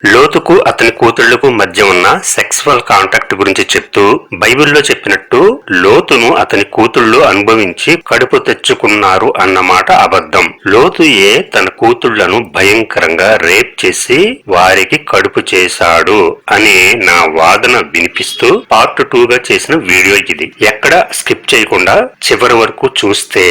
లోతుకు అతని కూతుళ్లకు మధ్య ఉన్న సెక్సువల్ కాంటాక్ట్ గురించి చెప్తూ బైబిల్లో చెప్పినట్టు లోతును అతని కూతుళ్లు అనుభవించి కడుపు తెచ్చుకున్నారు అన్నమాట అబద్ధం. లోతుయే తన కూతుళ్లను భయంకరంగా రేప్ చేసి వారికి కడుపు చేశాడు అని నా వాదన వినిపిస్తూ పార్ట్ 2 గా చేసిన వీడియో ఇది. ఎక్కడ స్కిప్ చేయకుండా చివరి వరకు చూస్తే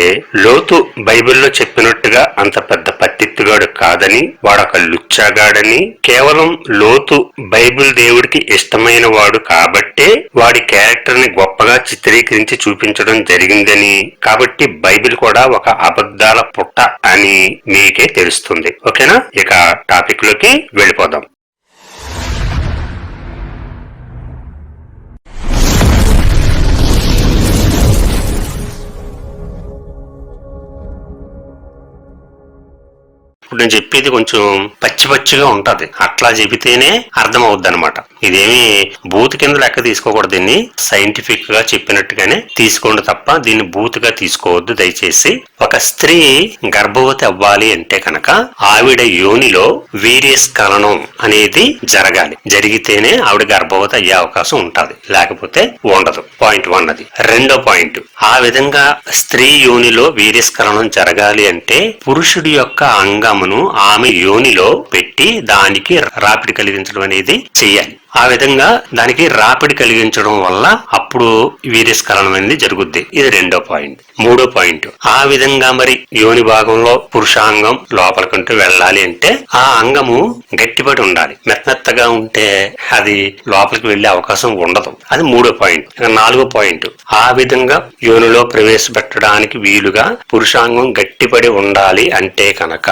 లోతు బైబిల్లో చెప్పినట్టుగా అంత పెద్ద పత్తిత్తుగాడు కాదని, వాడొక లుచ్చాగాడని, కేవలం లోతు బైబిల్ దేవుడికి ఇష్టమైన వాడు కాబట్టే వాడి క్యారెక్టర్ ని గొప్పగా చిత్రీకరించి చూపించడం జరిగిందని, కాబట్టి బైబిల్ కూడా ఒక అబద్ధాల పుట్ట అని మీకే తెలుస్తుంది. ఓకేనా? ఇక టాపిక్ లోకి వెళ్ళిపోదాం. ఇప్పుడు నేను చెప్పేది కొంచెం పచ్చి పచ్చిగా ఉంటది, అట్లా చెబితేనే అర్థం అవుద్ది అనమాట. ఇదేమి బూత్ కింద లెక్క తీసుకోకూడదు, దీన్ని సైంటిఫిక్ గా చెప్పినట్టుగానే తీసుకోండి తప్ప దీన్ని బూత్ గా తీసుకోవద్దు దయచేసి. ఒక స్త్రీ గర్భవతి అవ్వాలి అంటే కనుక ఆవిడ యోనిలో వీర్యస్ఖలనం అనేది జరగాలి. జరిగితేనే ఆవిడ గర్భవతి అయ్యే అవకాశం ఉంటది, లేకపోతే ఉండదు. పాయింట్ 1 అది. రెండో పాయింట్, ఆ విధంగా స్త్రీ యోనిలో వీర్యస్ఖలనం జరగాలి అంటే పురుషుడి యొక్క అంగమును ఆమె యోనిలో పెట్టి దానికి రాపిడి కలిగించడం అనేది చెయ్యాలి. ఆ విధంగా దానికి రాపిడి కలిగించడం వల్ల అప్పుడు వీర్యస్ఖలనం అనేది జరుగుద్ది. ఇది రెండో పాయింట్. మూడో పాయింట్, ఆ విధంగా మరి యోని భాగంలో పురుషాంగం లోపలికంటూ వెళ్ళాలి అంటే ఆ అంగము గట్టిపడి ఉండాలి. మెత్తగా ఉంటే అది లోపలికి వెళ్లే అవకాశం ఉండదు. అది మూడో పాయింట్. నాలుగో పాయింట్, ఆ విధంగా యోనిలో ప్రవేశపెట్టడానికి వీలుగా పురుషాంగం గట్టిపడి ఉండాలి అంటే కనుక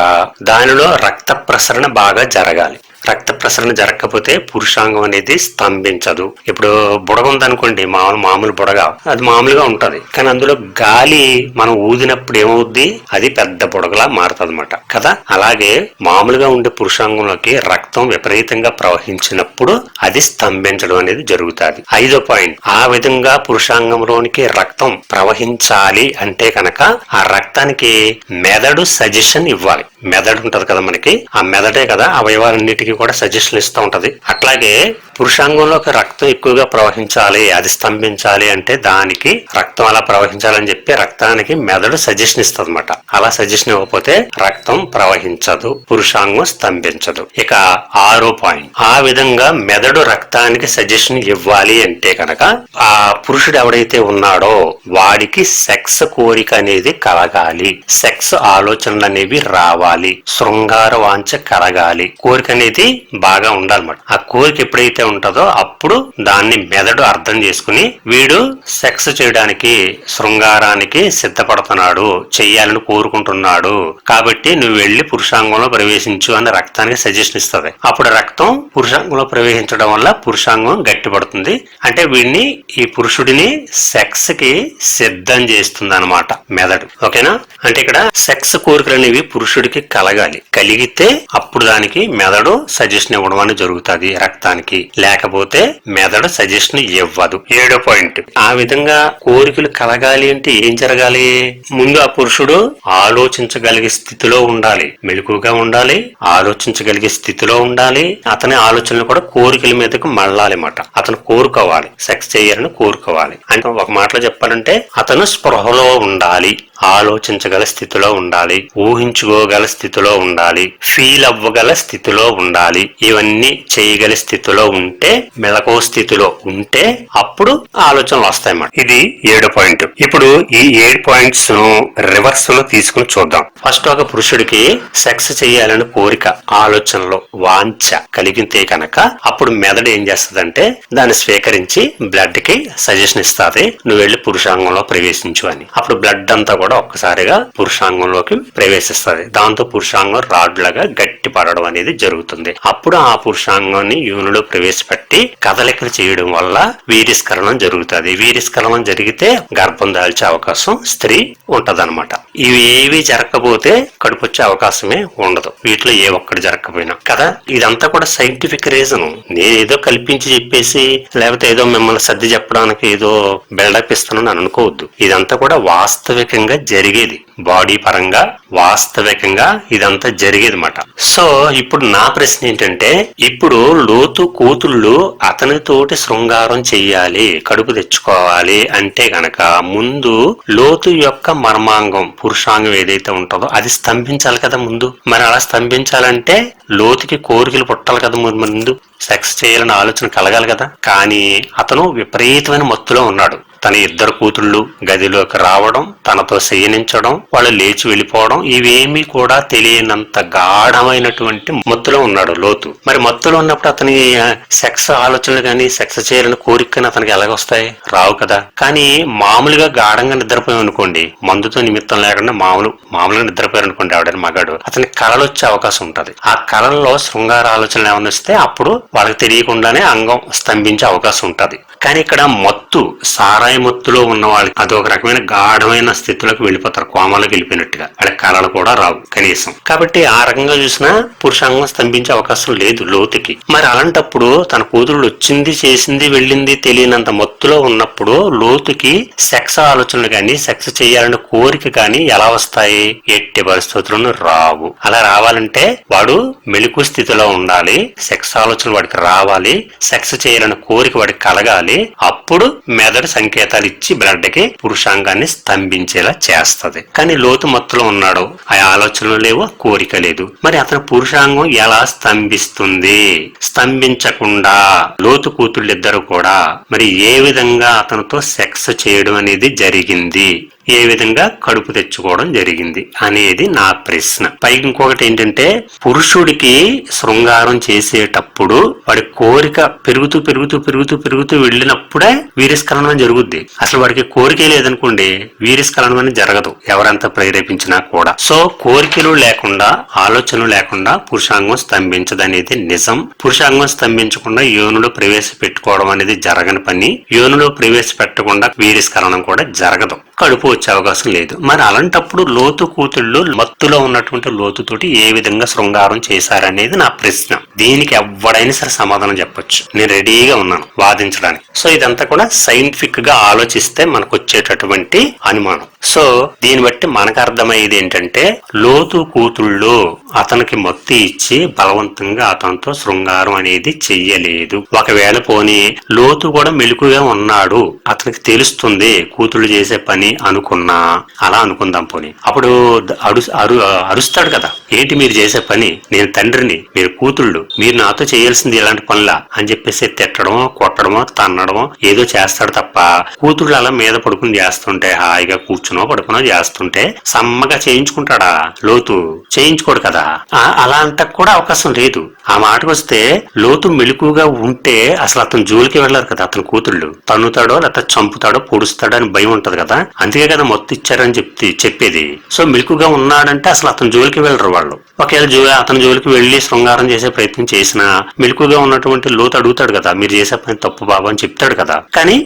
దానిలో రక్త ప్రసరణ బాగా జరగాలి. రక్త ప్రసరణ జరగకపోతే పురుషాంగం అనేది స్తంభించదు. ఇప్పుడు బుడగ ఉందనుకోండి, మామూలు బుడగ, అది మామూలుగా ఉంటది, కానీ అందులో గాలి మనం ఊదినప్పుడు ఏమవుద్ది, అది పెద్ద బుడగలా మారుతుంది అనమాట కదా. అలాగే మామూలుగా ఉండే పురుషాంగంలోకి రక్తం విపరీతంగా ప్రవహించినప్పుడు అది స్తంభించడం అనేది జరుగుతుంది. ఐదో పాయింట్, ఆ విధంగా పురుషాంగంలోనికి రక్తం ప్రవహించాలి అంటే కనుక ఆ రక్తానికి మెదడు సజెషన్ ఇవ్వాలి. మెదడు ఉంటది కదా మనకి, ఆ మెదడే కదా అవయవాలన్నిటికీ కూడా సజెషన్ ఇస్తూ ఉంటది. అట్లాగే పురుషాంగంలోకి రక్తం ఎక్కువగా ప్రవహించాలి, అది స్తంభించాలి అంటే దానికి రక్తం అలా ప్రవహించాలని చెప్పి రక్తానికి మెదడు సజెషన్ ఇస్తుంది అనమాట. అలా సజెషన్ ఇవ్వకపోతే రక్తం ప్రవహించదు, పురుషాంగం స్తంభించదు. ఇక ఆరో పాయింట్, ఆ విధంగా మెదడు రక్తానికి సజెషన్ ఇవ్వాలి అంటే కనుక ఆ పురుషుడు ఎవడైతే ఉన్నాడో వాడికి సెక్స్ కోరిక అనేది కలగాలి, సెక్స్ ఆలోచనలు అనేవి రావాలి, శృంగార వాంఛ కలగాలి, కోరిక అనేది బాగా ఉండాలన్నమాట. ఆ కోరిక ఎప్పుడైతే ఉంటుందో అప్పుడు దాన్ని మెదడు అర్థం చేసుకుని వీడు సెక్స్ చేయడానికి, శృంగారానికి సిద్ధపడుతున్నాడు, చెయ్యాలని కోరుకుంటున్నాడు, కాబట్టి నువ్వు వెళ్లి పురుషాంగంలో ప్రవేశించు అని రక్తానికి సజెషన్ ఇస్తుంది. అప్పుడు రక్తం పురుషాంగంలో ప్రవేశించడం వల్ల పురుషాంగం గట్టిపడుతుంది. అంటే వీడిని, ఈ పురుషుడిని సెక్స్ కి సిద్ధం చేస్తుంది అనమాట మెదడు. ఓకేనా? అంటే ఇక్కడ సెక్స్ కోరికలు అనేవి పురుషుడికి కలగాలి, కలిగితే అప్పుడు దానికి మెదడు సజెషన్ ఇవ్వడం అనేది జరుగుతుంది రక్తానికి, లేకపోతే మెదడు సజెషన్ ఇవ్వదు. ఏడో పాయింట్, ఆ విధంగా కోరికలు కలగాలి అంటే ఏం జరగాలి, ముందు ఆ పురుషుడు ఆలోచించగలిగే స్థితిలో ఉండాలి, మెలకుగా ఉండాలి, ఆలోచించగలిగే స్థితిలో ఉండాలి. అతని ఆలోచనలు కూడా కోరికల మీదకు మళ్ళాలన్నమాట. అతను కోరుకోవాలి, సెక్స్ చేయాలని కోరుకోవాలి. అంటే ఒక మాటలో చెప్పాలంటే అతను స్పృహలో ఉండాలి, ఆలోచించగల స్థితిలో ఉండాలి, ఊహించుకోగల స్థితిలో ఉండాలి, ఫీల్ అవ్వగల స్థితిలో ఉండాలి. ఇవన్నీ చేయగల స్థితిలో ఉంటే, మెలకువ స్థితిలో ఉంటే అప్పుడు ఆలోచనలు వస్తాయన్నమాట. ఇది 7వ పాయింట్. ఇప్పుడు ఈ 7 పాయింట్స్ ను రివర్స్ లో తీసుకుని చూద్దాం. ఫస్ట్, ఒక పురుషుడికి సెక్స్ చేయాలని కోరిక, ఆలోచనలో వాంఛ కలిగితే కనుక అప్పుడు మెదడు ఏం చేస్తుందంటే దాన్ని స్వీకరించి బ్లడ్ కి సజెషన్ ఇస్తుంది, నువ్వు వెళ్లి పురుషాంగంలో ప్రవేశించు అని. అప్పుడు బ్లడ్ అంతా కూడా ఒక్కసారిగా పురుషాంగంలోకి ప్రవేశిస్తుంది. దాంతో పురుషాంగం రాడ్లాగా గట్టి పడడం అనేది జరుగుతుంది. అప్పుడు ఆ పురుషాంగాన్ని యోనిలో ప్రవేశపెట్టి కదలికలు చేయడం వల్ల వీర్యస్ఖలనం జరుగుతుంది. వీర్యస్ఖలనం జరిగితే గర్భం దాల్చే అవకాశం స్త్రీ ఉంటదన్నమాట. ఇవి ఏవి జరగకపోతే కడుపు వచ్చే అవకాశమే ఉండదు, వీటిలో ఏ ఒక్కటి జరగకపోయినా కదా. ఇదంతా కూడా సైంటిఫిక్ రీజన్. నేనేదో కల్పించి చెప్పేసి లేకపోతే ఏదో మిమ్మల్ని సర్ది చెప్పడానికి ఏదో బిల్డప్ ఇస్తున్నాను అనుకోవద్దు. ఇదంతా కూడా వాస్తవికంగా జరిగేది. బాడీ పరంగా వాస్తవికంగా ఇదంతా జరిగేదన్నమాట. సో ఇప్పుడు నా ప్రశ్న ఏంటంటే, ఇప్పుడు లోతు కూతుళ్ళు అతనితోటి శృంగారం చెయ్యాలి, కడుపు తెచ్చుకోవాలి అంటే గనక ముందు లోతు యొక్క మర్మాంగం, పురుషాంగం ఏదైతే ఉంటుందో అది స్తంభించాలి కదా ముందు. మరి అలా స్తంభించాలంటే లోతుకి కోరికలు పుట్టాలి కదా ముందు, సెక్స్ చేయాలని ఆలోచన కలగాలి కదా. కానీ అతను విపరీతమైన మత్తులో ఉన్నాడు. తన ఇద్దరు కూతుళ్ళు గదిలోకి రావడం, తనతో శయనించడం, వాళ్ళు లేచి వెళ్ళిపోవడం, ఇవేమీ కూడా తెలియనంత గాఢమైనటువంటి మత్తులో ఉన్నాడు లోతు. మరి మత్తులో ఉన్నప్పుడు అతని సెక్స్ ఆలోచనలు కానీ సెక్స్ చేయాలని కోరిక కానీ అతనికి ఎలాగొస్తాయి? రావు కదా. కానీ మామూలుగా గాఢంగా నిద్రపోయాం అనుకోండి, మందుతో నిమిత్తం లేకుండా మామూలుగా నిద్రపోయారు అనుకోండి ఆవిడ మగాడు, అతనికి కళలు వచ్చే అవకాశం ఉంటది. ఆ కళల్లో శృంగార ఆలోచనలు ఏమైనా వస్తే అప్పుడు వాళ్ళకి తెలియకుండానే అంగం స్తంభించే అవకాశం ఉంటది. కానీ ఇక్కడ మత్తు, సారాయి మత్తులో ఉన్న వాళ్ళకి అదొక రకమైన గాఢమైన స్థితిలోకి వెళ్ళిపోతారు, కోమాలోకి వెళ్ళిపోయినట్టుగా. వాళ్ళకి కళలు కూడా రావు కనీసం. కాబట్టి ఆ రకంగా చూసినా పురుషాంగం స్తంభించే అవకాశం లేదు లోతుకి. మరి అలాంటప్పుడు తన కూతురు వచ్చింది, చేసింది, వెళ్ళింది తెలియనంత మత్తులో ఉన్నప్పుడు లోతుకి సెక్స్ ఆలోచనలు కానీ సెక్స్ చేయాలనే కోరిక కానీ ఎలా వస్తాయి? ఎట్టి పరిస్థితులను రావు. అలా రావాలంటే వాడు మెళుకు స్థితిలో ఉండాలి, సెక్స్ ఆలోచనలు వాడికి రావాలి, సెక్స్ చేయాలనే కోరిక వాడికి కలగాలి. అప్పుడు మెదడు సంకేతాలు ఇచ్చి బ్లడ్ కి పురుషాంగాన్ని స్తంభించేలా చేస్తది. కానీ లోతు మత్తులో ఉన్నాడు, ఆ ఆలోచనలు లేవు, కోరిక లేదు. మరి అతని పురుషాంగం ఎలా స్తంభిస్తుంది? స్తంభించకుండా లోతు కూతుళ్ళిద్దరు కూడా మరి ఏ విధంగా అతనితో సెక్స్ చేయడం అనేది జరిగింది, ఏ విధంగా కడుపు తెచ్చుకోవడం జరిగింది అనేది నా ప్రశ్న. పైకి ఇంకొకటి ఏంటంటే, పురుషుడికి శృంగారం చేసేటప్పుడు వాడి కోరిక పెరుగుతూ పెరుగుతూ పెరుగుతూ పెరుగుతూ వెళ్ళినప్పుడే వీర్యస్ఖలనం జరుగుద్ది. అసలు వాడికి కోరికే లేదనుకోండి, వీర్యస్ఖలనం అనేది జరగదు, ఎవరంతా ప్రేరేపించినా కూడా. సో కోరికలు లేకుండా, ఆలోచనలు లేకుండా పురుషాంగం స్తంభించదనేది నిజం. పురుషాంగం స్తంభించకుండా యోనులో ప్రవేశపెట్టుకోవడం అనేది జరగని పని. యోనులో ప్రవేశపెట్టకుండా వీర్యస్ఖలనం కూడా జరగదు, కడుపు వచ్చే అవకాశం లేదు. మరి అలాంటప్పుడు లోతు కూతుళ్ళు మత్తులో ఉన్నటువంటి లోతుతోటి ఏ విధంగా శృంగారం చేశారనేది నా ప్రశ్న. దీనికి ఎవడైనా సరే సమాధానం చెప్పొచ్చు, నేను రెడీగా ఉన్నాను వాదించడానికి. సో ఇదంతా కూడా సైంటిఫిక్ గా ఆలోచిస్తే మనకు వచ్చేటటువంటి అనుమానం. సో దీన్ని బట్టి మనకు అర్థమయ్యేది ఏంటంటే, లోతు కూతుళ్ళు అతనికి మత్తు ఇచ్చి బలవంతంగా అతనితో శృంగారం అనేది చెయ్యలేదు. ఒకవేళ పోనీ లోతు కూడా మెలకుగా ఉన్నాడు, అతనికి తెలుస్తుంది కూతుళ్ళు చేసే పని అనుకున్నా, అలా అనుకుందాం పోనీ, అప్పుడు అరుస్తాడు కదా, ఏంటి మీరు చేసే పని, నేను తండ్రిని, మీరు కూతుళ్ళు, మీరు నాతో చేయాల్సింది ఇలాంటి పనులా అని చెప్పేసి తిట్టడమో కొట్టడమో తన్నడమో ఏదో చేస్తాడు తప్ప, కూతుళ్ళు అలా మీద పడుకుని చేస్తుంటే, హాయిగా కూర్చునో పడుకునో చేస్తుంటే సమ్మగా చేయించుకుంటాడా లోతు? చేయించుకోడు కదా. అలా అంట కూడా అవకాశం లేదు. ఆ మాటకు వస్తే లోతు మెలకుగా ఉంటే అసలు అతను జోలికి వెళ్ళారు కదా. అతని కూతుళ్ళు తన్నుతాడో లేకపోతే చంపుతాడో పొడుస్తాడో అని భయం ఉంటది కదా, అందుకే కదా మొత్తం ఇచ్చారని చెప్పేది. సో మెలకుగా ఉన్నాడంటే అసలు అతని జోలికి వెళ్ళరు వాళ్ళు. ఒకవేళ అతని జోలికి వెళ్లి శృంగారం చేసే ప్రయత్నం చేసినా మెలకుగా ఉన్నటువంటి లోతు అడుగుతాడు కదా, మీరు చేసే పని తప్పు బాబు అని చెప్తాడు కదా. కానీ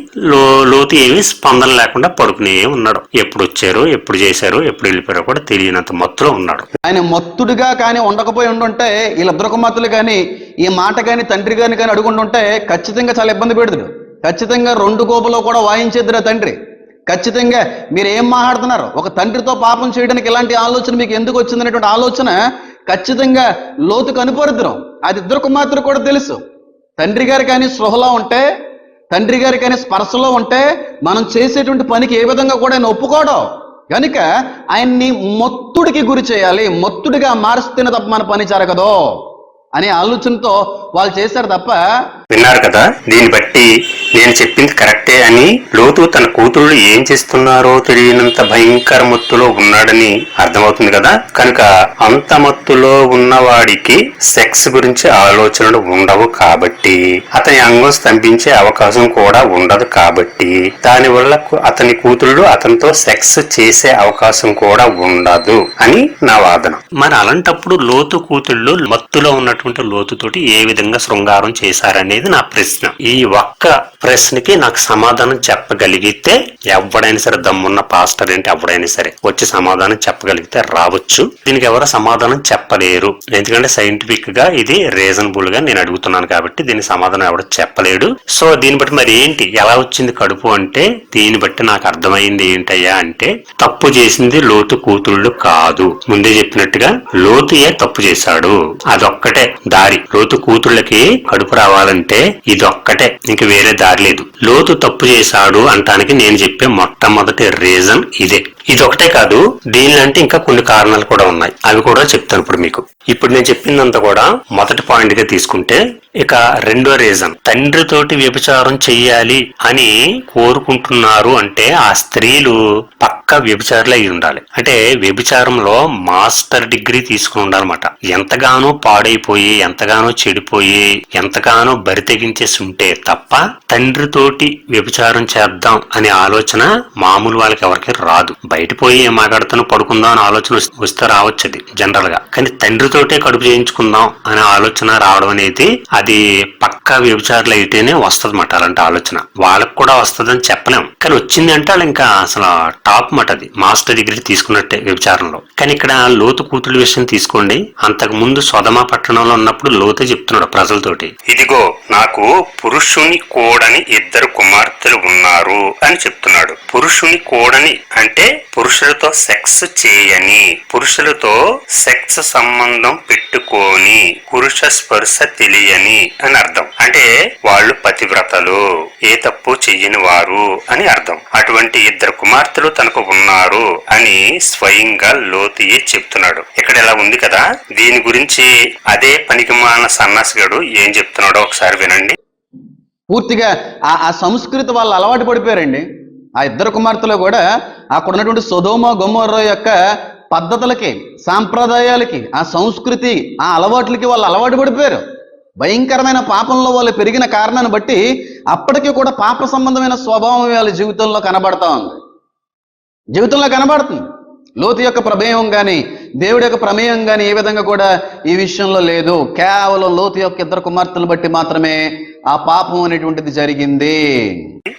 లోతు ఏమీ స్పందన లేకుండా పడుకునే ఉన్నాడు. ఎప్పుడు వచ్చారో, ఎప్పుడు చేశారో, ఎప్పుడు వెళ్ళిపోయారో కూడా తెలియనంత మత్తులో ఉన్నాడు. ఆయన మత్తుడిగా కానీ ఉండకపోయి ఉండుంటే, వీళ్ళిద్దరు మత్తులు కానీ ఈ మాట కానీ తండ్రి గారిని కానీ అడుగుంటుంటే ఖచ్చితంగా చాలా ఇబ్బంది పెడుతుడు. ఖచ్చితంగా 2 కోపలో కూడా వాయించేద్దురా తండ్రి. ఖచ్చితంగా మీరు ఏం మాట్లాడుతున్నారు, ఒక తండ్రితో పాపం చేయడానికి ఇలాంటి ఆలోచన మీకు ఎందుకు వచ్చిందనేటువంటి ఆలోచన ఖచ్చితంగా లోతు కనుపరుద్దురం. అది ఇద్దరు కుమార్తెలు కూడా తెలుసు. తండ్రి గారు కానీ స్పృహలో ఉంటే, తండ్రి గారి కానీ స్పర్శలో ఉంటే మనం చేసేటువంటి పనికి ఏ విధంగా కూడా ఆయన ఒప్పుకోవడం. కనుక ఆయన్ని మత్తుడికి గురి చేయాలి, మత్తుడిగా మారుస్తేనే తప్ప మన పని జరగదు అనే ఆలోచనతో వాళ్ళు చేశారు తప్ప. విన్నారు కదా, దీన్ని బట్టి నేను చెప్పింది కరెక్టే అని లోతు తన కూతుళ్ళు ఏం చేస్తున్నారో తెలియనంత భయంకర మత్తులో ఉన్నాడని అర్థమవుతుంది కదా. కనుక అంత మత్తులో ఉన్నవాడికి సెక్స్ గురించి ఆలోచనలు ఉండవు కాబట్టి, అతని అంగం స్తంభించే అవకాశం కూడా ఉండదు కాబట్టి, దానివల్ల అతని కూతుళ్ళు అతనితో సెక్స్ చేసే అవకాశం కూడా ఉండదు అని నా వాదన. మరి అలాంటప్పుడు లోతు కూతుళ్ళు మత్తులో ఉన్నటువంటి లోతుతోటి ఏ విధంగా శృంగారం చేశారనేది నా ప్రశ్న. ఈ ఒక్క ప్రశ్నకి నాకు సమాధానం చెప్పగలిగితే ఎవడైనా సరే, దమ్మున్న పాస్టర్ ఏంటి ఎవడైనా సరే వచ్చి సమాధానం చెప్పగలిగితే రావచ్చు. దీనికి ఎవరు సమాధానం చెప్పలేరు, ఎందుకంటే సైంటిఫిక్ గా ఇది రీజనబుల్ గా నేను అడుగుతున్నాను కాబట్టి దీని సమాధానం ఎవడు చెప్పలేడు. సో దీన్ని బట్టి మరి ఏంటి, ఎలా వచ్చింది కడుపు అంటే, దీన్ని బట్టి నాకు అర్థమైంది ఏంటయ్యా అంటే, తప్పు చేసింది లోతు కూతుళ్ళు కాదు. ముందే చెప్పినట్టుగా లోతుయే తప్పు చేశాడు. అదొక్కటే దారి. లోతు కూతుళ్ళకి కడుపు రావాలంటే ఇదొక్కటే, ఇంక వేరే దారి లేదు. లోతు తప్పు చేశాడు అంటానికి నేను చెప్పే మొట్టమొదటి రీజన్ ఇదే. ఇదొకటే కాదు, దీనిలంటే ఇంకా కొన్ని కారణాలు కూడా ఉన్నాయి, అవి కూడా చెప్తాను ఇప్పుడు మీకు. ఇప్పుడు నేను చెప్పిందంతా కూడా మొదటి పాయింట్ గా తీసుకుంటే, ఇక రెండో రీజన్, తండ్రితోటి వ్యభిచారం చెయ్యాలి అని కోరుకుంటున్నారు అంటే ఆ స్త్రీలు పక్క వ్యభిచారులు అయి ఉండాలి. అంటే వ్యభిచారంలో మాస్టర్ డిగ్రీ తీసుకుని ఉండాలన్నమాట. ఎంతగానో పాడైపోయి, ఎంతగానో చెడిపోయి, ఎంతగానో బరి తెగించేసి ఉంటే తప్ప తండ్రితోటి వ్యభిచారం చేద్దాం అనే ఆలోచన మామూలు వాళ్ళకి ఎవరికి రాదు. బయటపోయి ఏం మాట్లాడుతానో పడుకుందాం అనే ఆలోచన వస్తే రావచ్చు అది జనరల్ గా, కానీ తండ్రితోటే కడుపు చేయించుకుందాం అనే ఆలోచన రావడం అనేది అది పక్కా వ్యభిచారులు అయితేనే వస్తుంది మాట. అలాంటి ఆలోచన వాళ్ళకు కూడా వస్తుందని చెప్పలేం, కానీ వచ్చింది అంటే వాళ్ళు ఇంకా అసలు టాప్ మాట. అది మాస్టర్ డిగ్రీ తీసుకున్నట్టే వ్యభిచారంలో. కానీ ఇక్కడ లోతు కూతుళ్ళ విషయం తీసుకోండి. అంతకు ముందు సొదమ పట్టణంలో ఉన్నప్పుడు లోతే చెప్తున్నాడు ప్రజలతోటి, ఇదిగో నాకు పురుషుని కోడని 2 కుమార్తెలు ఉన్నారు అని చెప్తున్నాడు. పురుషుని కోడని అంటే పురుషులతో సెక్స్ చేయని, పురుషులతో సెక్స్ సంబంధం పెట్టుకోని, పురుష స్పర్శ తెలియని అని అర్థం. అంటే వాళ్ళు పతివ్రతలు, ఏ తప్పు చెయ్యని వారు అని అర్థం. అటువంటి 2 కుమార్తెలు తనకు ఉన్నారు అని స్వయంగా లోతుయే చెప్తున్నాడు. ఇక్కడ ఇలా ఉంది కదా, దీని గురించి అదే పనికిమాలిన సన్నాసిగాడు ఏం చెప్తున్నాడో ఒకసారి వినండి. పూర్తిగా ఆ సంస్కృతి వాళ్ళు అలవాటు పడిపోయారండి. ఆ 2 కుమార్తెలు కూడా అక్కడ ఉన్నటువంటి సొదొమ గొమొర్రా యొక్క పద్ధతులకి, సాంప్రదాయాలకి, ఆ సంస్కృతి, ఆ అలవాట్లకి వాళ్ళు అలవాటు పడిపోయారు. భయంకరమైన పాపంలో వాళ్ళు పెరిగిన కారణాన్ని బట్టి అప్పటికీ కూడా పాప సంబంధమైన స్వభావం వాళ్ళ జీవితంలో కనబడతా ఉంది. జీవితంలో కనబడుతుంది. లోతు యొక్క ప్రమేయం కానీ, దేవుడి యొక్క ప్రమేయం కానీ ఏ విధంగా కూడా ఈ విషయంలో లేదు. కేవలం లోతు యొక్క 2 కుమార్తెలు బట్టి మాత్రమే ఆ పాపం అనేటువంటిది జరిగింది.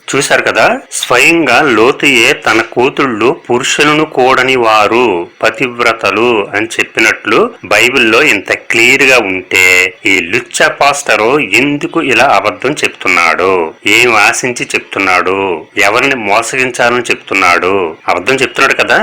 చూశారు కదా, స్వయంగా లోతుయే తన కూతుళ్ళు పురుషులను కూడని వారు, పతివ్రతలు అని చెప్పినట్లు బైబిల్లో ఇంత క్లియర్ గా ఉంటే ఈ లుచ్చా పాస్టరు ఎందుకు ఇలా అబద్ధం చెప్తున్నాడు? ఏం ఆశించి చెప్తున్నాడు? ఎవరిని మోసగించాలని చెప్తున్నాడు? అబద్ధం చెప్తున్నాడు కదా.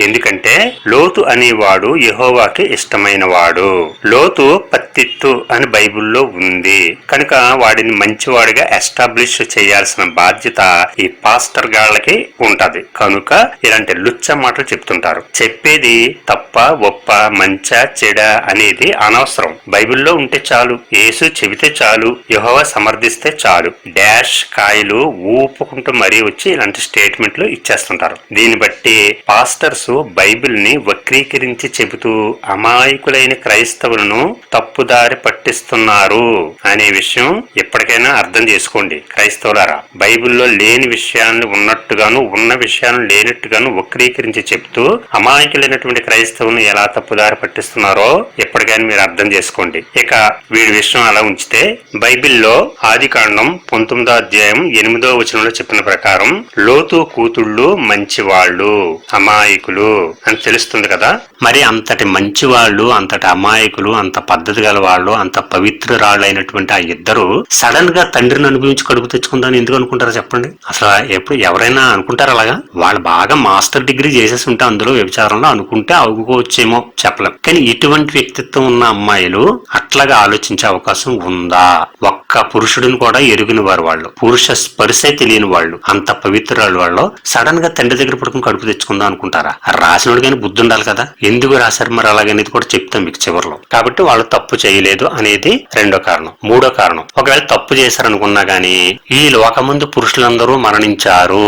ఎందుకంటే లోతు అనేవాడు యెహోవాకి ఇష్టమైన వాడు. లోతు పత్తిత్తు అని బైబిల్లో ఉంది కనుక వాడిని మంచివాడిగా ఎస్టాబ్లిష్ చేయాల్సిన బాధ్యత ఈ పాస్టర్ గాళ్ళకి ఉంటది. కనుక ఇలాంటి లుచ్చ మాటలు చెప్తుంటారు. చెప్పేది తప్ప ఒప్ప, మంచ చెడ అనేది అనవసరం. బైబిల్లో ఉంటే చాలు, యేసు చెబితే చాలు, యెహోవా సమర్థిస్తే చాలు. డాష్ కాయలు ఊపుకుంటూ మరీ వచ్చి ఇలాంటి స్టేట్మెంట్లు ఇచ్చేస్తుంటారు. దీన్ని బట్టి పాస్టర్స్ బైబిల్ ని వక్రీకరించి చెబుతూ అమాయకులైన క్రైస్తవులను తప్పుదారి పట్టిస్తున్నారు అనే విషయం ఎప్పటికైనా అర్థం చేసుకోండి క్రైస్తవులారా. బైబిల్లో లేని విషయాన్ని ఉన్నట్టుగాను, ఉన్న విషయాన్ని లేనట్టుగాను వక్రీకరించి చెప్తూ అమాయకులైనటువంటి క్రైస్తవులను ఎలా తప్పుదారి పట్టిస్తున్నారో ఎప్పటికైనా మీరు అర్థం చేసుకోండి. ఇక వీడి విషయం అలా ఉంచితే, బైబిల్లో ఆదికాండం 19వ అధ్యాయం 8వ వచనంలో చెప్పిన ప్రకారం లోతు కూతుళ్ళు మంచివాళ్ళు, అమాయకులు అని తెలుస్తుంది కదా. మరి అంతటి మంచివాళ్ళు, అంతటి అమాయకులు, అంత పద్ధతి గల వాళ్ళు, అంత పవిత్రురాళ్ళైనటువంటి ఆ 2 సడన్ గా తండ్రిని అనుభవించి కడుపు తెచ్చుకుందాని ఎందుకు అనుకుంటారో చెప్పండి. అసలు ఎప్పుడు ఎవరైనా అనుకుంటారు అలాగా? వాళ్ళు బాగా మాస్టర్ డిగ్రీ చేసేసి ఉంటే అందులో వ్యభిచారంలో అనుకుంటే అవుకోవచ్చేమో చెప్పలేం. కానీ ఇటువంటి వ్యక్తిత్వం ఉన్న అమ్మాయిలు అట్లాగా ఆలోచించే అవకాశం ఉందా? ఒక్క పురుషుడిని కూడా ఎరుగిన వారు వాళ్ళు, పురుష స్పర్శే తెలియని వాళ్ళు, అంత పవిత్రాలు వాళ్ళు సడన్ గా తండ్రి దగ్గర పడుకుని కడుపు తెచ్చుకుందాం అనుకుంటారా? రాసినోడు కానీ బుద్ధి ఉండాలి కదా. ఎందుకు రాశారు మరి అలాగనేది కూడా చెప్తాం మీకు చివరిలో. కాబట్టి వాళ్ళు తప్పు చేయలేదు అనేది రెండో కారణం. మూడో కారణం, ఒకవేళ తప్పు చేశారనుకున్నా గానీ ఈ లోకముందు పురుషులందరూ మరణించారు,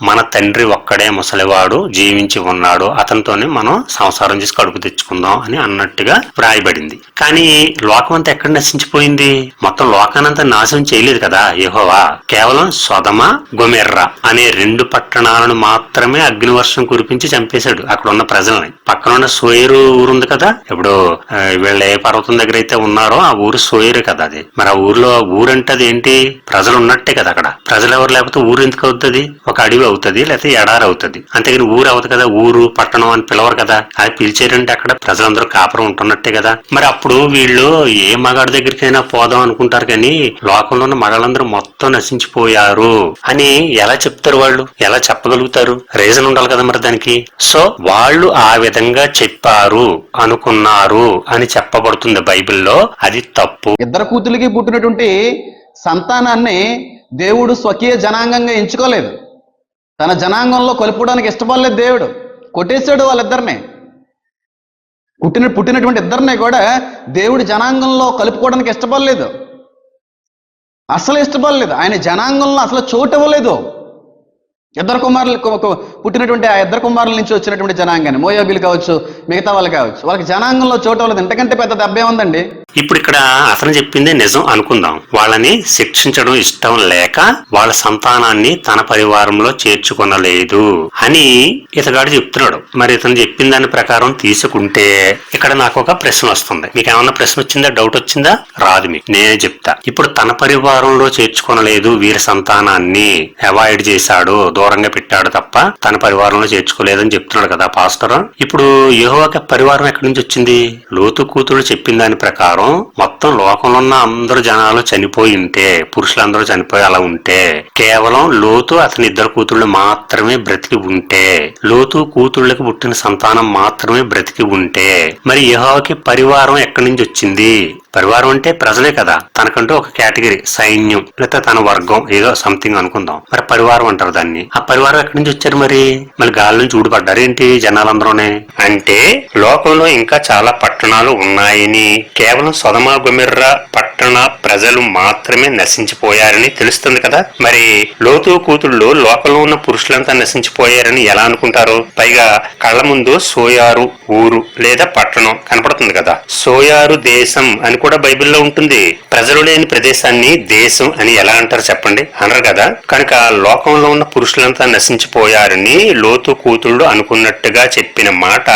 మన తండ్రి ఒక్కడే ముసలివాడు జీవించి ఉన్నాడు, అతనితోనే మనం సంసారం చేసి కడుపు తెచ్చుకుందాం అని అన్నట్టుగా వ్రాయబడింది. కానీ లోకం అంతా ఎక్కడ నశించిపోయింది? మొత్తం లోకానంతా నాశనం చేయలేదు కదా యెహోవా. కేవలం సొదమ గొమెర్రా అనే 2 పట్టణాలను మాత్రమే అగ్నివర్షం కురిపించి చంపేశాడు అక్కడ ఉన్న ప్రజల్ని. పక్కన ఉన్న సోయేరు ఊరుంది కదా, ఇప్పుడు వీళ్ళ ఏ పర్వతం దగ్గర అయితే ఉన్నారో ఆ ఊరు సోయేరు కదా. అది మరి ఆ ఊర్లో బైబిల్లో ఊరంటే అది ఏంటి? ప్రజలు ఉన్నట్టే కదా అక్కడ. ప్రజలు ఎవరు లేకపోతే ఊరు ఎందుకు అవుతుంది? ఒక అడవి అవుతుంది, లేకపోతే ఎడారి అవుతుంది. అంతేగాని ఊరు అవుతుంది కదా, ఊరు పట్టణం అని పిలవరు కదా. అది పిలిచేరంటే అక్కడ ప్రజలందరూ కాపురం ఉంటున్నట్టే కదా. మరి అప్పుడు వీళ్ళు ఏ మగాడి దగ్గరికైనా పోదాం అనుకుంటారు కానీ లోకంలో ఉన్న మగాళ్ళందరూ మొత్తం నశించిపోయారు అని ఎలా చెప్తారు? వాళ్ళు ఎలా చెప్పగలుగుతారు? రీజన్ ఉండాలి కదా మరి దానికి. సో వాళ్ళు ఆ విధంగా చెప్పారు, అనుకున్నారు అని చెప్పబడుతుంది బైబిల్లో. అది తప్పు. ఇద్దరు కూతురికి పుట్టినటువంటి సంతానాన్ని దేవుడు స్వకీయ జనాంగంగా ఎంచుకోలేదు. తన జనాంగంలో కలుపుకోవడానికి ఇష్టపడలేదు దేవుడు. కొట్టేశాడు వాళ్ళిద్దరిని. పుట్టినటువంటి ఇద్దరిని కూడా దేవుడి జనాంగంలో కలుపుకోవడానికి ఇష్టపడలేదు. అసలు ఇష్టపడలేదు. ఆయన జనాంగంలో అసలు చోటు ఇవ్వలేదు. ఇద్దరు కుమారులు పుట్టినటువంటి ఆ ఇద్దరు కుమారుల నుంచి వచ్చినటువంటి జనాంగాన్ని, మోయాబీలు కావచ్చు, మిగతా వాళ్ళు కావచ్చు, వాళ్ళకి జనాంగంలో చోటు ఇవ్వలేదు. ఇంతకంటే పెద్ద దెబ్బే ఉందండి. ఇప్పుడు ఇక్కడ అతను చెప్పిందే నిజం అనుకుందాం. వాళ్ళని శిక్షించడం ఇష్టం లేక వాళ్ళ సంతానాన్ని తన పరివారంలో చేర్చుకొనలేదు అని ఇతగాడు చెప్తున్నాడు. మరి ఇతను చెప్పిన దాని ప్రకారం తీసుకుంటే ఇక్కడ నాకు ఒక ప్రశ్న వస్తుంది. మీకు ఏమన్నా ప్రశ్న వచ్చిందా? డౌట్ వచ్చిందా? రాదు. మీకు నేనే చెప్తా. ఇప్పుడు తన పరివారంలో చేర్చుకొనలేదు, వీరి సంతానాన్ని అవాయిడ్ చేశాడు, దూరంగా పెట్టాడు తప్ప తన పరివారంలో చేర్చుకోలేదని చెప్తున్నాడు కదా పాస్టర్. ఇప్పుడు యెహోవాకి పరివారం ఎక్కడి నుంచి వచ్చింది? లోతు కూతురు చెప్పిన దాని ప్రకారం మొత్తం లోకంలో ఉన్న అందరు జనాలు చనిపోయి ఉంటే, పురుషులందరూ చనిపోయి అలా ఉంటే, కేవలం లోతు అతని ఇద్దరు కూతుళ్ళు మాత్రమే బ్రతికి ఉంటే, లోతు కూతుళ్ళకి పుట్టిన సంతానం మాత్రమే బ్రతికి ఉంటే, మరి యెహోవాకి పరివారం ఎక్కడి నుంచి వచ్చింది? పరివారం అంటే ప్రజలే కదా. తనకంటూ ఒక కేటగిరీ, సైన్యం లేకపోతే తన వర్గం ఏదో సంథింగ్ అనుకుందాం. మరి పరివారం అంటారు దాన్ని. ఆ పరివారం ఎక్కడి నుంచి వచ్చారు? మరి గాలి నుంచి ఊడిపడ్డారు ఏంటి జనాలందరూనే? అంటే లోకంలో ఇంకా చాలా పట్టణాలు ఉన్నాయని, కేవలం సొదొమ గొమొర్రా పట్టణ ప్రజలు మాత్రమే నశించిపోయారని తెలుస్తుంది కదా. మరి లోతు కూతుళ్ళు లోకంలో ఉన్న పురుషులంతా నశించిపోయారని ఎలా అనుకుంటారు? పైగా కళ్ళ ముందు సోయారు ఊరు లేదా పట్టణం కనపడుతుంది కదా. సోయారు దేశం అని కూడా బైబిల్లో ఉంటుంది. ప్రజలు లేని ప్రదేశాన్ని దేశం అని ఎలా అంటారు చెప్పండి? అనరు కదా. కనుక లోకంలో ఉన్న పురుషులంతా నశించిపోయారని లోతు కూతుళ్ళు అనుకున్నట్టుగా చెప్పిన మాట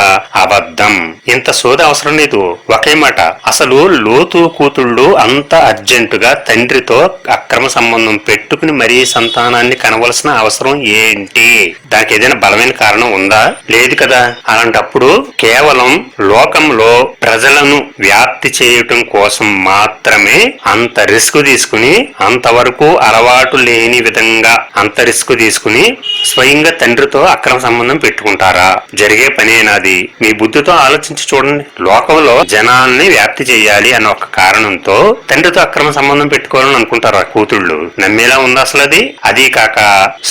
అబద్ధం. ఇంత సోద అవసరం లేదు. ఒకే మాట. అసలు లోతు కూతుళ్ళు అంత అర్జెంటుగా తండ్రితో అక్రమ సంబంధం పెట్టుకుని మరీ సంతానాన్ని కనవలసిన అవసరం ఏంటి? దానికి ఏదైనా బలమైన కారణం ఉందా? లేదు కదా. అలాంటప్పుడు కేవలం లోకంలో ప్రజలను వ్యాప్తి చేయటం కోసం మాత్రమే అంత రిస్క్ తీసుకుని, అంతవరకు అలవాటు లేని విధంగా అంత రిస్క్ తీసుకుని స్వయంగా తండ్రితో అక్రమ సంబంధం పెట్టుకుంటారా? జరిగే పనేనాది? మీ బుద్ధితో ఆలోచించి చూడండి. లోకంలో జనాల్ని వ్యాప్తి చేయాలి అన్న ఒక కారణంతో తండ్రితో అక్రమ సంబంధం పెట్టుకోవాలని అనుకుంటారు ఆ కూతుళ్ళు. నమ్మేలా ఉంది అసలు అది? అదీ కాక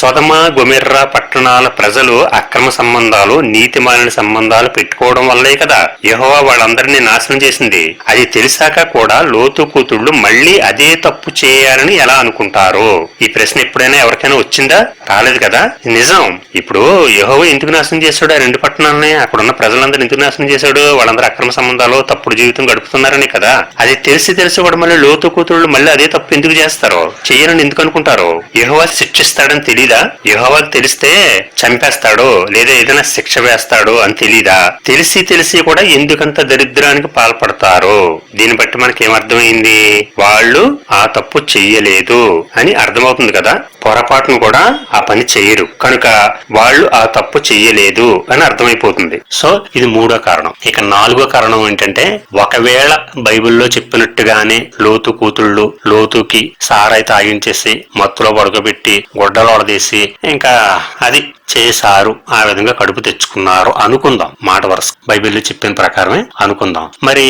సొదొమ గొమొర్రా పట్టణాల ప్రజలు అక్రమ సంబంధాలు, నీతిమాలిన సంబంధాలు పెట్టుకోవడం వల్లే కదా యెహోవా వాళ్ళందరినీ నాశనం చేసింది. అది తెలిసాక కూడా లోతు కూతుళ్ళు మళ్ళీ అదే తప్పు చేయాలని ఎలా అనుకుంటారు? ఈ ప్రశ్న ఎప్పుడైనా ఎవరికైనా వచ్చిందా? రాలేదు కదా. నిజం. ఇప్పుడు యెహోవా ఎందుకు నాశనం చేశాడు ఆ రెండు పట్టణాలని? అక్కడున్న ప్రజలందరూ ఎందుకు నాశనం చేశాడు? వాళ్ళందరూ అక్రమ సంబంధాలు, తప్పుడు జీవితం గడుపుతున్నారని కదా. అది తెలిసి కూడా మళ్ళీ లోతు కూతుళ్ళు మళ్ళీ అదే తప్పు ఎందుకు చేస్తారో, చెయ్యరని ఎందుకు అనుకుంటారు? యెహోవా శిక్షిస్తాడని తెలీదా? యెహోవాకి తెలిస్తే చంపేస్తాడు లేదా ఏదైనా శిక్ష వేస్తాడు అని తెలీదా? తెలిసి కూడా ఎందుకంత దరిద్రానికి పాల్పడతారు? దీన్ని బట్టి మనకేమర్థమైంది? వాళ్ళు ఆ తప్పు చెయ్యలేదు అని అర్థమవుతుంది కదా. పొరపాటును కూడా ఆ పని చెయ్యరు కనుక వాళ్ళు ఆ తప్పు చెయ్యలేదు అని అర్థమైపోతుంది. సో ఇది మూడో కారణం. ఇక నాలుగో కారణం ఏంటంటే, ఒకవేళ బైబిల్లో చెప్పినట్టుగానే లోతు కూతుళ్ళు లోతుకి సారాయి తాగించేసి మత్తులో పడుకోబెట్టి గుడ్డలు వడదీసి ఇంకా అది చేశారు, ఆ విధంగా కడుపు తెచ్చుకున్నారు అనుకుందాం. మాట వరుస బైబిల్లో చెప్పిన ప్రకారమే అనుకుందాం. మరి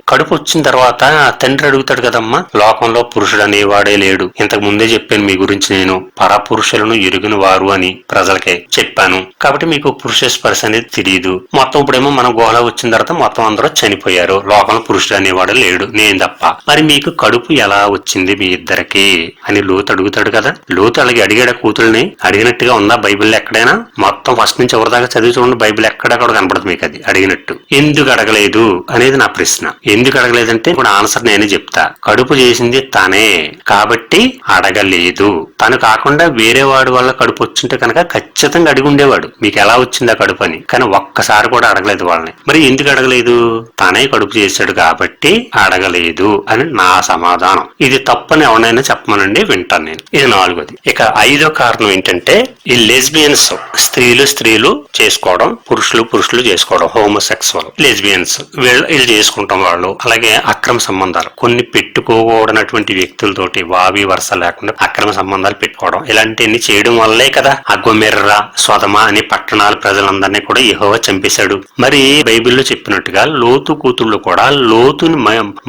కడుపు వచ్చిన తర్వాత తండ్రి అడుగుతాడు కదమ్మా, లోకంలో పురుషుడు అనేవాడే లేడు. ఇంతకు ముందే చెప్పాను మీ గురించి, నేను పరపురుషులను ఎరుగిన వారు అని ప్రజలకే చెప్పాను. కాబట్టి మీకు పురుష స్పర్శ అనేది తెలియదు. మొత్తం ఇప్పుడేమో మన గుహలో వచ్చిన తర్వాత మొత్తం అందరూ చనిపోయారు, లోకంలో పురుషుడు అనేవాడు లేడు నేను తప్ప. మరి మీకు కడుపు ఎలా వచ్చింది మీ ఇద్దరికి అని లోతు అడుగుతాడు కదా. లోతు అలాగే అడిగాడు కూతుల్ని. అడిగినట్టుగా ఉందా బైబిల్లో ఎక్కడైనా? మొత్తం ఫస్ట్ నుంచి ఎవరిదాకా చదివి చూడండి, బైబిల్ ఎక్కడెక్కడ కనపడదు మీకు అది అడిగినట్టు. ఎందుకు అడగలేదు అనేది నా ప్రశ్న. ఎందుకు అడగలేదంటే ఇప్పుడు ఆన్సర్ నేనే చెప్తా. కడుపు చేసింది తనే కాబట్టి అడగలేదు. తను కాకుండా వేరే వాడి వల్ల కడుపు వచ్చింటే కనుక ఖచ్చితంగా అడిగి ఉండేవాడు మీకు ఎలా వచ్చింది ఆ కడుపు అని. కానీ ఒక్కసారి కూడా అడగలేదు వాళ్ళని. మరి ఎందుకు అడగలేదు? తనే కడుపు చేశాడు కాబట్టి అడగలేదు అని నా సమాధానం. ఇది తప్పని ఎవరైనా చెప్పమనండి, వింటాను నేను. ఇది 4వది. ఇక 5వ కారణం ఏంటంటే ఈ లెస్బియన్స్, స్త్రీలు చేసుకోవడం, పురుషులు చేసుకోవడం, హోమోసెక్సువల్ లెస్బియన్స్ వీళ్ళు చేసుకుంటాం. వాళ్ళు అలాగే అక్రమ సంబంధాలు, కొన్ని పెట్టుకోకూడనటువంటి వ్యక్తులతోటి వావి వరుస లేకుండా అక్రమ సంబంధాలు పెట్టుకోవడం, ఇలాంటివన్నీ చేయడం వల్లే కదా ఆ గొమెర్రా, సొదమ అనే పట్టణాల ప్రజలందరినీ కూడా యెహోవా చంపేశాడు. మరి బైబిల్లో చెప్పినట్టుగా లోతు కూతుళ్ళు కూడా లోతుని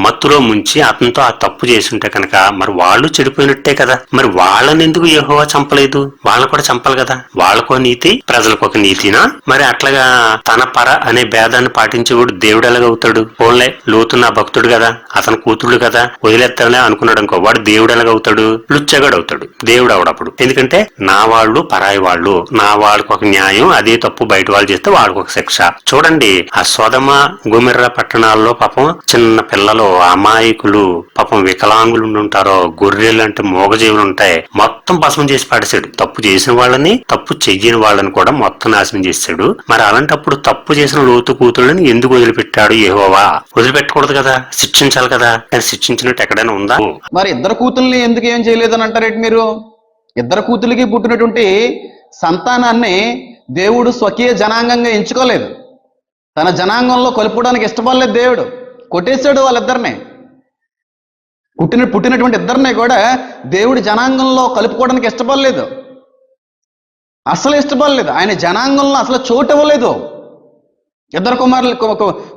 మత్తులో ముంచి అతనితో ఆ తప్పు చేసుంటే కనుక మరి వాళ్ళు చెడిపోయినట్టే కదా. మరి వాళ్ళని ఎందుకు యెహోవా చంపలేదు? వాళ్ళని కూడా చంపాలి కదా. వాళ్ళకో నీతి, ప్రజలకు ఒక నీతినా? మరి అట్లాగా తన పర అనే భేదాన్ని పాటించేవాడు దేవుడు ఎలాగవుతాడు? పోన్లే, లోతు నా భక్తుడు కదా, అతని కూతుళ్ళు కదా, వదిలేస్తానే అనుకున్నాడు అనుకో, వాడు దేవుడు ఎలాగవుతాడు? లుచ్చగాడు అవుతాడు. దేవుడు అవడప్పుడు. ఎందుకంటే నా వాళ్ళు పరాయి వాళ్ళు, నా వాళ్ళకి ఒక న్యాయం, అదే తప్పు బయట వాళ్ళు చేస్తే వాళ్ళకి ఒక శిక్ష. చూడండి, ఆ సొదమ గొమెర్రా పట్టణాల్లో పాపం చిన్న పిల్లలు, అమాయకులు, పాపం వికలాంగులు ఉంటారో, గొర్రెలు అంటే మూగజీవులు ఉంటాయి, మొత్తం భస్మం చేసి పాడేశాడు. తప్పు చేసిన వాళ్ళని, తప్పు చెయ్యని వాళ్ళని కూడా మొత్తం నాశనం చేశాడు. మరి అలాంటప్పుడు తప్పు చేసిన లోతు కూతుళ్ళని ఎందుకు వదిలిపెట్టాడు యెహోవా? వదిలిపెట్టకూడదు కదా, శిక్షించాలి కదా. కానీ శిక్షించినట్టు ఎక్కడైనా ఉందా? మరి ఇద్దరు కూతుల్ని ఎందుకు ఏం చేయలేదని అంటారేంటి మీరు? ఇద్దరు కూతులకి పుట్టినటువంటి సంతానాన్ని దేవుడు స్వకీయ జనాంగంగా ఎంచుకోలేదు. తన జనాంగంలో కలుపుకోవడానికి ఇష్టపడలేదు దేవుడు. కొట్టేశాడు వాళ్ళిద్దరిని. పుట్టినటువంటి ఇద్దరిని కూడా దేవుడి జనాంగంలో కలుపుకోవడానికి ఇష్టపడలేదు. అసలు ఇష్టపడలేదు. ఆయన జనాంగంలో అసలు చోటు ఇవ్వలేదు. ఇద్దరు కుమారులు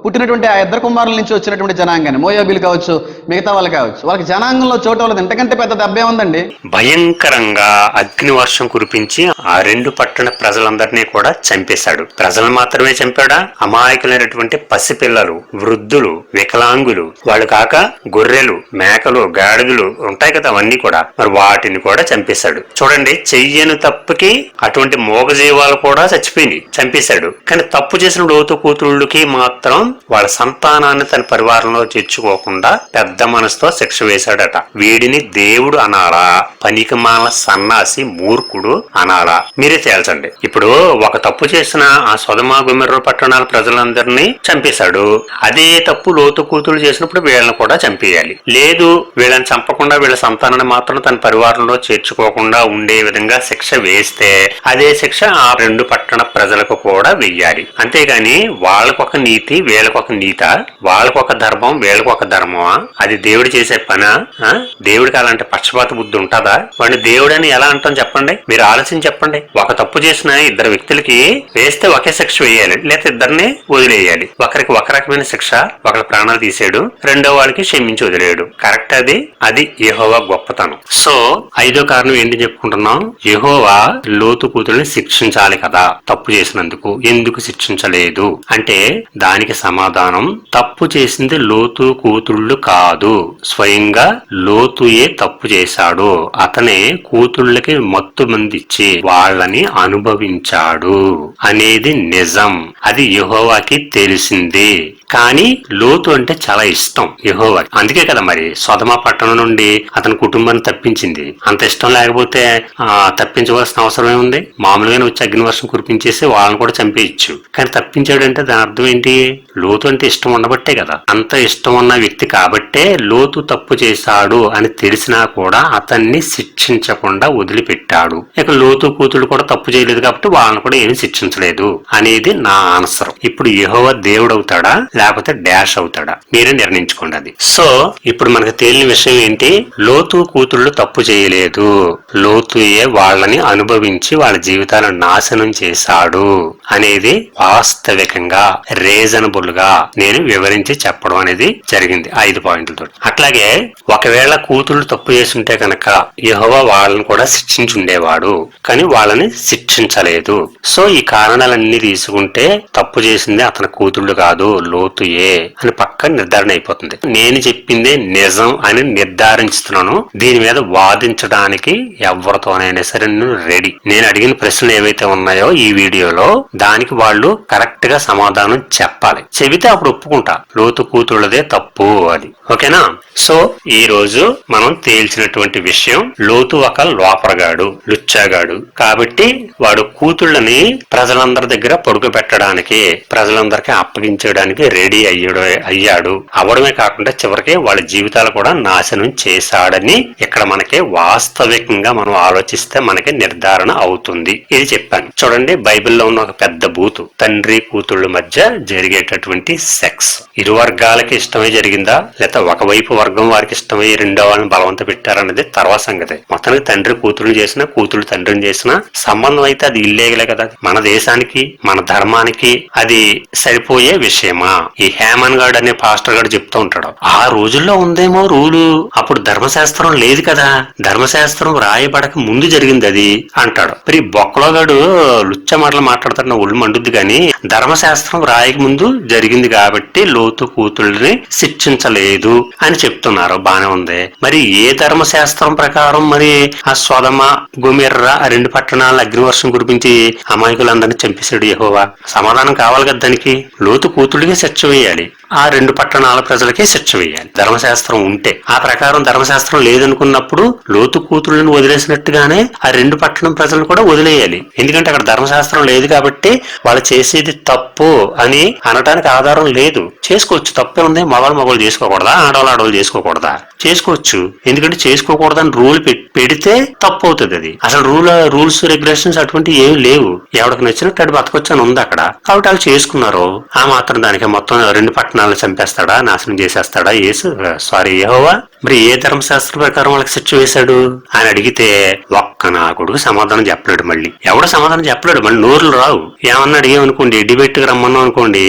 పుట్టినటువంటి ఆ ఇద్దరు కుమారుల నుంచి వచ్చినటువంటి జనాంగాన్ని, మోయాబీలు కావచ్చు, మిగతా వాళ్ళు కావచ్చు, వాళ్ళకి జనాంగంలో చోటు ఇవ్వలేదు. ఇంతకంటే పెద్ద దెబ్బే ఉందండి. భయంకరంగా అగ్ని వర్షం కురిపించి ఆ 2 పట్టణ ప్రజలందరినీ కూడా చంపేశాడు. ప్రజలు మాత్రమే చంపాడా? అమాయకులైనటువంటి పసిపిల్లలు, వృద్ధులు, వికలాంగులు, వాళ్ళు కాక గొర్రెలు, మేకలు, గాడిదలు ఉంటాయి కదా, అవన్నీ కూడా, మరి వాటిని కూడా చంపేశాడు. చూడండి, చెయ్యని తప్పుకి అటువంటి మోగజీవాలు కూడా చచ్చిపోయింది, చంపేశాడు. కానీ తప్పు చేసిన లోతు కూతుళ్ళకి మాత్రం వాళ్ళ సంతానాన్ని తన పరివారంలో చేర్చుకోకుండా పెద్ద మనసుతో శిక్ష వేశాడట. వీడిని దేవుడు అనాలా, పనికిమాల సన్నాసి మూర్ఖుడు అనాలా? మీరే తేల్చండి. ఇప్పుడు ఒక తప్పు చేసిన ఆ సొదమ గొమెర్రా పట్టణాల ప్రజలందరినీ చంపేశాడు. అదే తప్పు లోతు కూతుళ్ళు చేసినప్పుడు వీళ్ళని కూడా చంపేయాలి. లేదు, వీళ్ళని చంపకుండా వీళ్ళ సంతానాన్ని మాత్రం తన పరివారంలో చేర్చుకోకుండా ఉండే విధంగా శిక్ష వేస్తే అదే శిక్ష ఆ 2 పట్టణ ప్రజలకు కూడా వెయ్యాలి. అంతేగాని వాళ్ళకొక నీతి, వీళ్ళకొక నీత, వాళ్ళకొక ధర్మం, వీళ్ళకొక ధర్మమా? అది దేవుడు చేసే పనా? దేవుడికి అలాంటి పక్షపాత బుద్ధి ఉంటుందా? వాడిని దేవుడని ఎలా అంటాం చెప్పండి? మీరు ఆలోచించి చెప్పండి. ఒక తప్పు చేసిన ఇద్దరు వ్యక్తులకి వేస్తే ఒకే శిక్ష వేయాలి, లేకపోతే ఇద్దరిని వదిలేయాలి. ఒకరికి ఒక రకమైన శిక్ష, ఒకరి ప్రాణాలు తీసాడు, రెండో వాడికి క్షమించి వదిలేడు. కరెక్ట్ అది? అది యెహోవా గొప్పతనం. సో 5వ కారణం ఏంటి చెప్పుకుంటున్నాం? యెహోవా లోతు కూతురిని శిక్షించాలి కదా తప్పు చేసినందుకు. ఎందుకు శిక్షించలేదు అంటే దానికి సమాధానం, తప్పు చేసింది లోతు కూతుళ్ళు కాదు, స్వయంగా లోతుయే తప్పు చేశాడు. అతనే కూతుళ్ళకి మత్తు మందిచ్చి వాళ్ళని అనుభవించాడు అనేది నిజం. అది యెహోవాకి తెలిసింది. కానీ లోతు అంటే చాలా ఇష్టం యెహోవా. అందుకే కదా మరి సొదమ పట్టణం నుండి అతని కుటుంబాన్ని తప్పించింది. అంత ఇష్టం లేకపోతే తప్పించవలసిన అవసరం ఏముంది? మామూలుగానే వచ్చి అగ్నివర్షం కురిపించేసి వాళ్ళని కూడా చంపేయచ్చు. కానీ తప్పించాడంటే దాని అర్థం ఏంటి? లోతు అంటే ఇష్టం ఉండబట్టే కదా. అంత ఇష్టం ఉన్న వ్యక్తి కాబట్టే లోతు తప్పు చేశాడు అని తెలిసినా కూడా అతన్ని శిక్షించకుండా వదిలిపెట్టాడు. ఇక లోతు కూతుడు కూడా తప్పు చేయలేదు కాబట్టి వాళ్ళని కూడా ఏమి శిక్షించలేదు అనేది నా ఆన్సర్. ఇప్పుడు యెహోవా దేవుడు అవుతాడా లేకపోతే డాష్ అవుతాడా? మీరే నిర్ణయించుకోండి అది. సో ఇప్పుడు మనకు తేలిన విషయం ఏంటి? లోతు కూతుళ్ళు తప్పు చేయలేదు, లోతుయే వాళ్ళని అనుభవించి వాళ్ళ జీవితాలను నాశనం చేశాడు అనేది వాస్తవికంగా రీజనబుల్ గా నేను వివరించి చెప్పడం అనేది జరిగింది 5 పాయింట్లతో. అట్లాగే ఒకవేళ కూతుళ్ళు తప్పు చేస్తుంటే కనుక యెహోవా వాళ్ళని కూడా శిక్షించుండేవాడు, కానీ వాళ్ళని శిక్షించలేదు. సో ఈ కారణాలన్నీ తీసుకుంటే తప్పు చేసింది అతని కూతుళ్ళు కాదు, లోతుయే అని పక్క నిర్ధారణ అయిపోతుంది. నేను చెప్పిందే నిజం అని నిర్ధారించుతున్నాను. దీని మీద వాదించడానికి ఎవరితోనైనా సరే నేను రెడీ. నేను అడిగిన ప్రశ్నలు ఏవైతే ఉన్నాయో ఈ వీడియోలో దానికి వాళ్ళు కరెక్ట్ గా సమాధానం చెప్పాలి. చెబితే అప్పుడు ఒప్పుకుంటా లోతు కూతుళ్ళదే తప్పు అని. ఓకేనా? సో ఈ రోజు మనం తేల్చినటువంటి విషయం, లోతు ఒక లోపరగాడు, లుచ్చాగాడు కాబట్టి వాడు కూతుళ్ళని ప్రజలందరి దగ్గర పడుకు పెట్టడానికి, ప్రజలందరికీ అప్పగించడానికి రెడీ అయ్యాడు. అవడమే కాకుండా చివరికి వాళ్ళ జీవితాలు కూడా నాశనం చేశాడని ఇక్కడ మనకి వాస్తవికంగా మనం ఆలోచిస్తే మనకి నిర్ధారణ అవుతుంది. ఇది చెప్పాను చూడండి. బైబిల్లో ఉన్న ఒక పెద్ద బూతు, తండ్రి కూతుళ్ళ మధ్య జరిగేటటువంటి సెక్స్ ఇరు వర్గాలకి ఇష్టమై జరిగిందా, లేకపోతే ఒకవైపు వర్గం వారికి ఇష్టమై రెండో వాళ్ళని బలవంత పెట్టారన్నది తర్వాత సంగతి. మొత్తానికి తండ్రి కూతురుని చేసినా, కూతురు తండ్రిని చేసినా సంబంధం అయితే అది ఇల్లేగలే కదా. మన దేశానికి మన ధర్మానికి అది సరిపోయే విషయమా? ఈ హేమన్ గాడు అనే పాస్టర్ గారు చెప్తూ ఉంటాడు, ఆ రోజుల్లో ఉందేమో రూలు, అప్పుడు ధర్మశాస్త్రం లేదు కదా, ధర్మశాస్త్రం రాయబడక ముందు జరిగింది అది అంటాడు. మరి బొక్కలో గాడు లుచ్చ మాటలు మాట్లాడతాడు, నా ఒళ్ళు మండుద్ది. కానీ ధర్మశాస్త్రం రాయక ముందు జరిగింది కాబట్టి లోతు కూతుళ్ళని శిక్షించలేదు అని చెప్తున్నారు. బానే ఉంది. మరి ఏ ధర్మశాస్త్రం ప్రకారం మరి ఆ సొదమ గొమెర్రా ఆ రెండు పట్టణాలను అగ్నివర్షం కురిపించి అమాయకులందరినీ చంపేశాడు యెహోవా? సమాధానం కావాలి కదా దానికి. లోతు కూతుడికి శిక్ష వేయాలి, ఆ రెండు పట్టణాల ప్రజలకే శిక్ష వేయాలి ధర్మశాస్త్రం ఉంటే. ఆ ప్రకారం ధర్మశాస్త్రం లేదనుకున్నప్పుడు లోతు కూతుళ్ళని వదిలేసినట్టుగానే ఆ రెండు పట్టణం ప్రజలను కూడా వదిలేయాలి. ఎందుకంటే అక్కడ ధర్మశాస్త్రం లేదు కాబట్టి వాళ్ళు చేసేది తప్పు అని అనడానికి ఆధారం లేదు. చేసుకోవచ్చు, తప్పే ఉంది. మగవాళ్ళు చేసుకోకూడదా, ఆడవాళ్ళు చేసుకోకూడదా? చేసుకోవచ్చు. ఎందుకంటే చేసుకోకూడదని రూల్ పెడితే తప్పు అవుతుంది. అది అసలు రూల్స్ రెగ్యులేషన్స్ అటువంటి ఏమి లేవు. ఎవరికి నచ్చినట్టు అటు బతకొచ్చు అని ఉంది అక్కడ. కాబట్టి వాళ్ళు చేసుకున్నారు. ఆ మాత్రం దానికి మొత్తం రెండు పట్టణాలను చంపేస్తాడా, నాశనం చేసేస్తాడా యెహోవా? మరి ఏ ధర్మశాస్త్ర ప్రకారం వాళ్ళకి శిక్ష వేశాడు అని అడిగితే ఒక్క నా కొడుకు సమాధానం చెప్పలేడు. మళ్ళీ ఎవడు సమాధానం చెప్పలేడు. మళ్ళీ నోరులు రావు. ఏమన్నా అడిగామనుకోండి, డిబేట్ కి రమ్మన్నాం అనుకోండి,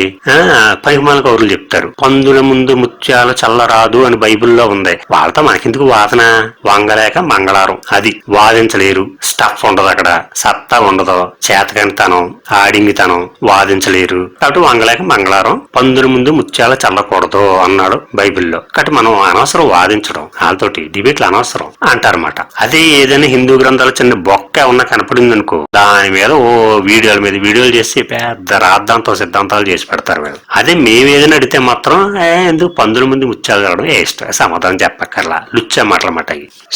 పైమాల కౌరులు చెప్తారు. పందుల ముందు ముత్యాల చల్లరాదు అని బైబిల్లో ఉంది. వాళ్ళతో మనకెందుకు వాదన? వంగలేక మంగళారం. అది వాదించలేరు. స్టఫ్ ఉండదు అక్కడ, సత్తా ఉండదు, చేతకంతనం, ఆడింగితనం, వాదించలేరు. కాబట్టి వంగలేక మంగళారం, పందుల ముందు ముత్యాల చల్లకూడదు అన్నాడు బైబిల్లో. కాబట్టి మనం అనవసరం వాదించడం, వాళ్ళతోటి డిబేట్లు అనవసరం అంటారన్నమాట. అదే ఏదైనా హిందూ గ్రంథాలు చిన్న బొక్క ఉన్న కనపడింది అనుకో, దాని మీద ఓ వీడియోల మీద వీడియోలు చేసి పెద్ద రాద్ధాంతో సిద్ధాంతాలు చేసి పెడతారు వీళ్ళు. అదే మేము ఏదైనా అడిగితే మాత్రం ఎందుకు పందుల ముందు ముత్యాలు కలగడం ఇష్టం, సమాధానం చెప్పక్కర్లా, లుచ్చే మాటలమాట.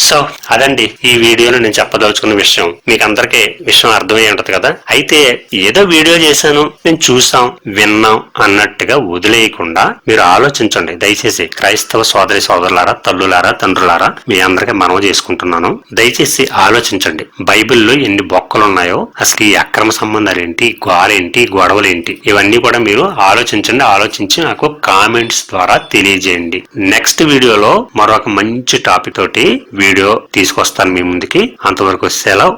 సో అదండి ఈ వీడియోలో నేను చెప్పదలుచుకున్న విషయం. మీకు అందరికీ విషయం అర్థమై ఉంటది కదా. అయితే ఏదో వీడియో చేశాను, నేను చూసాం, విన్నాం అన్నట్టుగా వదిలేయకుండా మీరు ఆలోచించండి దయచేసి. క్రైస్తవ సోదరి సోదరులారా, తల్లులారా, తండ్రులారా, మీ అందరికీ మనవి చేసుకుంటున్నాను. దయచేసి ఆలోచించండి. బైబిల్లో ఎన్ని బొక్కలు ఉన్నాయో, అసలు ఈ అక్రమ సంబంధాలు ఏంటి, గోలేంటి, గొడవలేంటి, ఇవన్నీ కూడా మీరు ఆలోచించండి. ఆలోచించి నాకు కామెంట్స్ ద్వారా తెలియజేయండి. నెక్స్ట్ వీడియోలో మరొక మంచి టాపిక్ తోటి వీడియో తీసుకొస్తాను మీ ముందుకి. అంతవరకు సెలవు.